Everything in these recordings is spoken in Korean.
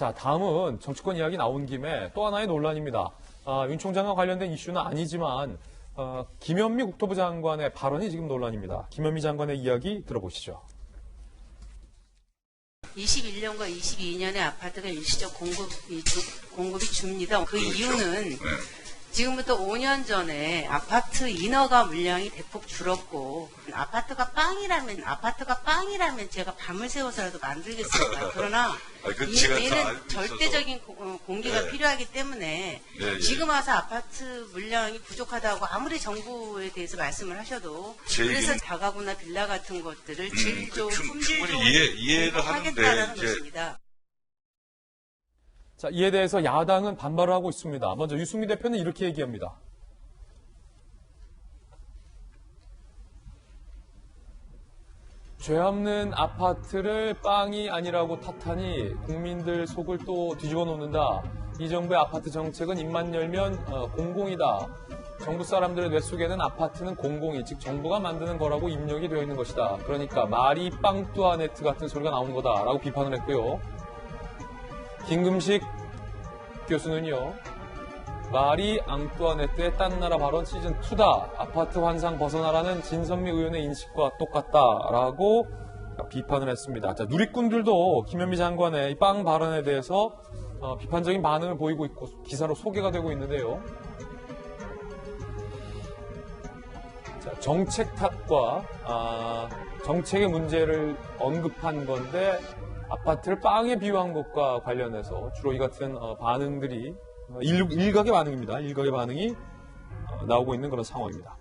자, 다음은 정치권 이야기 나온 김에 또 하나의 논란입니다. 윤 총장과 관련된 이슈는 아니지만 김현미 국토부 장관의 발언이 지금 논란입니다. 김현미 장관의 이야기 들어보시죠. 21년과 22년에 아파트가 일시적 공급이 줍니다. 그 그렇죠. 이유는 지금부터 5년 전에 아파트 인허가 물량이 대폭 줄었고 아파트가 빵이라면 제가 밤을 새워서라도 만들겠습니다. 그러나 얘는 절대적인 공개가 필요하기 때문에 지금 와서 아파트 물량이 부족하다고 아무리 정부에 대해서 말씀을 하셔도 그래서 다가구나 빌라 같은 것들을 질적, 품질적으로 이해를 하겠다라는 것입니다. 자, 이에 대해서 야당은 반발을 하고 있습니다. 먼저 유승민 대표는 이렇게 얘기합니다. 죄 없는 아파트를 빵이 아니라고 탓하니 국민들 속을 또 뒤집어 놓는다. 이 정부의 아파트 정책은 입만 열면 공공이다. 정부 사람들의 뇌 속에는 아파트는 공공이, 즉 정부가 만드는 거라고 입력이 되어 있는 것이다. 그러니까 말이 빵뚜아네트 같은 소리가 나오는 거다라고 비판을 했고요. 김금식 교수는요. 말이 앙뚜아네트의 딴 나라 발언 시즌2다. 아파트 환상 벗어나라는 진선미 의원의 인식과 똑같다라고 비판을 했습니다. 자, 누리꾼들도 김현미 장관의 이 빵 발언에 대해서 비판적인 반응을 보이고 있고 기사로 소개가 되고 있는데요. 자, 정책 탓과 정책의 문제를 언급한 건데 아파트를 빵에 비유한 것과 관련해서 주로 이 같은 반응들이 일각의 반응입니다. 일각의 반응이 나오고 있는 그런 상황입니다.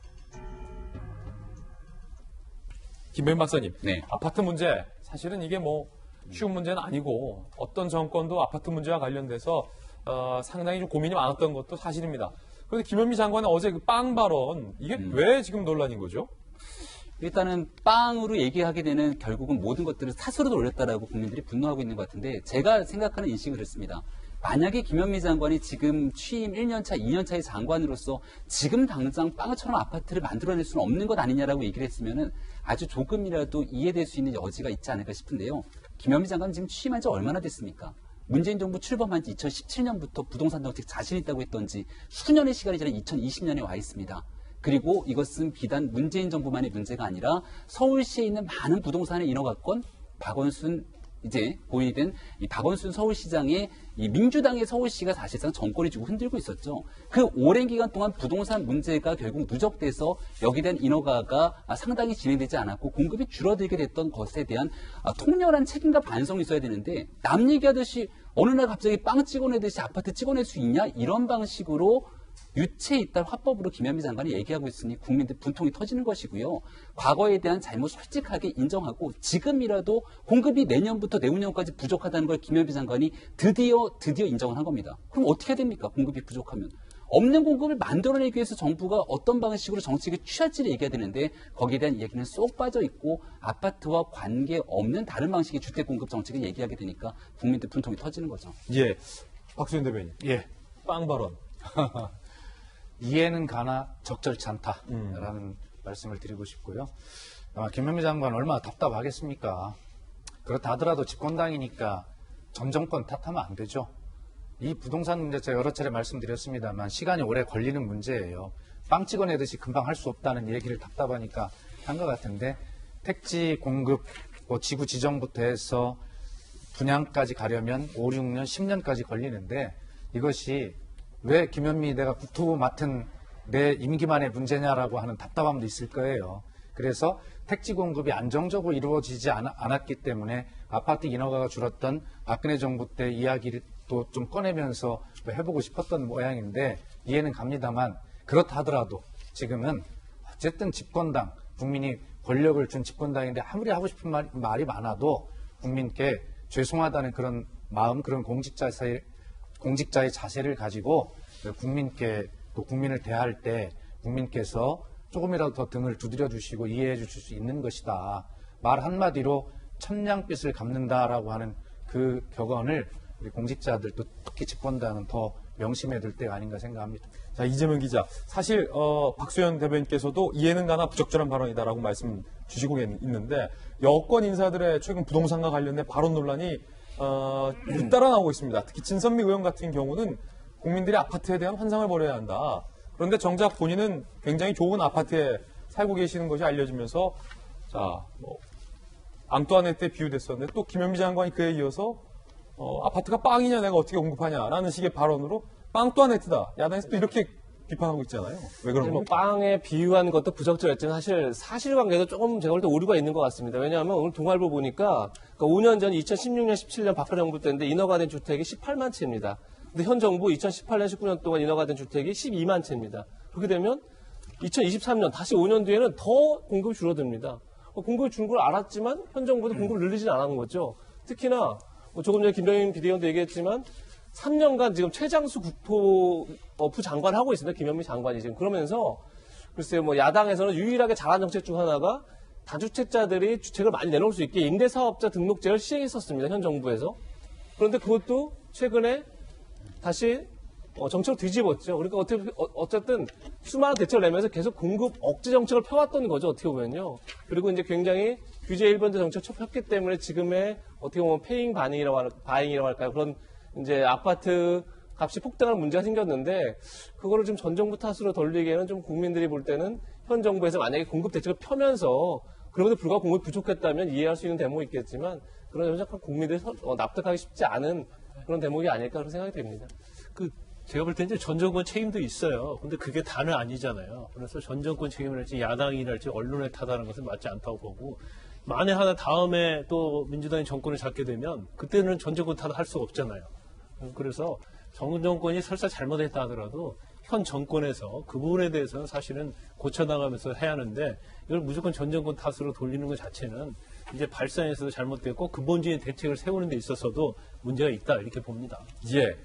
김병민 박사님, 네. 아파트 문제 사실은 이게 뭐 쉬운 문제는 아니고 어떤 정권도 아파트 문제와 관련돼서 상당히 좀 고민이 많았던 것도 사실입니다. 그런데 김현미 장관의 어제 그 빵 발언 이게 왜 지금 논란인 거죠? 일단은 빵으로 얘기하게 되는 결국은 모든 것들을 사설로 올렸다라고 국민들이 분노하고 있는 것 같은데 제가 생각하는 인식은 그렇습니다. 만약에 김현미 장관이 지금 취임 1년차, 2년차의 장관으로서 지금 당장 빵처럼 아파트를 만들어낼 수는 없는 것 아니냐라고 얘기를 했으면은 아주 조금이라도 이해될 수 있는 여지가 있지 않을까 싶은데요. 김현미 장관은 지금 취임한 지 얼마나 됐습니까? 문재인 정부 출범한 지 2017년부터 부동산 정책 자신 있다고 했던지 수년의 시간이 지나 2020년에 와 있습니다. 그리고 이것은 비단 문재인 정부만의 문제가 아니라 서울시에 있는 많은 부동산의 인허가권, 박원순 이제 보이된 이 박원순 서울시장의 이 민주당의 서울시가 사실상 정권이 주고 흔들고 있었죠. 그 오랜 기간 동안 부동산 문제가 결국 누적돼서 여기에 대한 인허가가 상당히 진행되지 않았고 공급이 줄어들게 됐던 것에 대한 통렬한 책임과 반성이 있어야 되는데 남 얘기하듯이 어느 날 갑자기 빵 찍어내듯이 아파트 찍어낼 수 있냐 이런 방식으로 유체 이탈 화법으로 김현미 장관이 얘기하고 있으니 국민들 분통이 터지는 것이고요. 과거에 대한 잘못 솔직하게 인정하고 지금이라도 공급이 내년부터 내후년까지 부족하다는 걸 김현미 장관이 드디어 인정을 한 겁니다. 그럼 어떻게 해야 됩니까? 공급이 부족하면. 없는 공급을 만들어내기 위해서 정부가 어떤 방식으로 정책을 취할지를 얘기해야 되는데 거기에 대한 이야기는 쏙 빠져 있고 아파트와 관계없는 다른 방식의 주택 공급 정책을 얘기하게 되니까 국민들 분통이 터지는 거죠. 예, 박수현 대변인. 예, 빵 발언. 이해는 가나 적절치 않다라는 말씀을 드리고 싶고요. 김현미 장관 얼마나 답답하겠습니까? 그렇다 하더라도 집권당이니까 전 정권 탓하면 안 되죠. 이 부동산 문제 제가 여러 차례 말씀드렸습니다만 시간이 오래 걸리는 문제예요. 빵 찍어내듯이 금방 할 수 없다는 얘기를 답답하니까 한 것 같은데 택지 공급, 지구 지정부터 해서 분양까지 가려면 5, 6년, 10년까지 걸리는데 이것이 왜 김현미 내가 국토부 맡은 내 임기만의 문제냐라고 하는 답답함도 있을 거예요. 그래서 택지 공급이 안정적으로 이루어지지 않았기 때문에 아파트 인허가가 줄었던 박근혜 정부 때 이야기를 또 좀 꺼내면서 해보고 싶었던 모양인데 이해는 갑니다만 그렇다 하더라도 지금은 어쨌든 집권당, 국민이 권력을 준 집권당인데 아무리 하고 싶은 말이 많아도 국민께 죄송하다는 그런 마음, 그런 공직자의 자세를 가지고 국민께 또 국민을 대할 때 국민께서 조금이라도 더 등을 두드려 주시고 이해해 주실 수 있는 것이다. 말 한마디로 천냥빚을 갚는다라고 하는 그 격언을 우리 공직자들도 특히 집권당은 더 명심해야 될 때가 아닌가 생각합니다. 자, 이재명 기자. 사실 박수현 대변인께서도 이해는 가나 부적절한 발언이다라고 말씀 주시고 있는데 여권 인사들의 최근 부동산과 관련된 발언 논란이 잇따라 나오고 있습니다. 특히 진선미 의원 같은 경우는 국민들이 아파트에 대한 환상을 버려야 한다. 그런데 정작 본인은 굉장히 좋은 아파트에 살고 계시는 것이 알려지면서 자, 뭐 앙뚜아네트에 비유됐었는데 또 김현미 장관이 그에 이어서 아파트가 빵이냐 내가 어떻게 공급하냐라는 식의 발언으로 빵뚜아네트다. 야당에서 또 이렇게 비판하고 있잖아요. 왜 그런 뭐 겁니까? 빵에 비유한 것도 부적절했지만 사실 사실관계도 조금 제가 볼 때 오류가 있는 것 같습니다. 왜냐하면 오늘 동아일보 보니까 5년 전 2016년, 17년 박근혜 정부 때인데 인허가 된 주택이 18만 채입니다. 근데 현 정부 2018년, 19년 동안 인허가 된 주택이 12만 채입니다. 그렇게 되면 2023년 다시 5년 뒤에는 더 공급이 줄어듭니다. 공급이 줄은 걸 알았지만 현 정부도 공급을 늘리지는 않은 거죠. 특히나 뭐 조금 전에 김병인 비대위원도 얘기했지만 3년간 지금 최장수 국토부 장관을 하고 있습니다. 김현미 장관이 지금. 그러면서 글쎄요, 뭐 야당에서는 유일하게 잘한 정책 중 하나가 다주택자들이 주택을 많이 내놓을 수 있게 임대사업자 등록제를 시행했었습니다. 현 정부에서. 그런데 그것도 최근에 다시 정책을 뒤집었죠. 그러니까 어쨌든 수많은 대책을 내면서 계속 공급 억제 정책을 펴왔던 거죠. 어떻게 보면요. 그리고 이제 굉장히 규제 일변제 정책을 폈기 때문에 지금의 어떻게 보면 페잉 바잉이라고 할까요? 그런 이제 아파트 값이 폭등하는 문제가 생겼는데 그거를 좀 전 정부 탓으로 돌리기에는 좀 국민들이 볼 때는 현 정부에서 만약에 공급 대책을 펴면서 그럼에도 불구하고 공급이 부족했다면 이해할 수 있는 대목이 있겠지만 그런 점에서 약간 국민들이 납득하기 쉽지 않은 그런 대목이 아닐까 그런 생각이 듭니다. 제가 볼 때 이제 전 정권 책임도 있어요. 근데 그게 다는 아니잖아요. 그래서 전 정권 책임이랄지 야당이랄지 언론의 탓하는 것은 맞지 않다고 보고 만에 하나 다음에 또 민주당이 정권을 잡게 되면 그때는 전 정권 탓할 수가 없잖아요. 그래서 전 정권이 설사 잘못했다 하더라도 현 정권에서 그 부분에 대해서는 사실은 고쳐나가면서 해야 하는데 이걸 무조건 전 정권 탓으로 돌리는 것 자체는 이제 발상에서도 잘못됐고 근본적인 대책을 세우는 데 있어서도 문제가 있다 이렇게 봅니다. 예.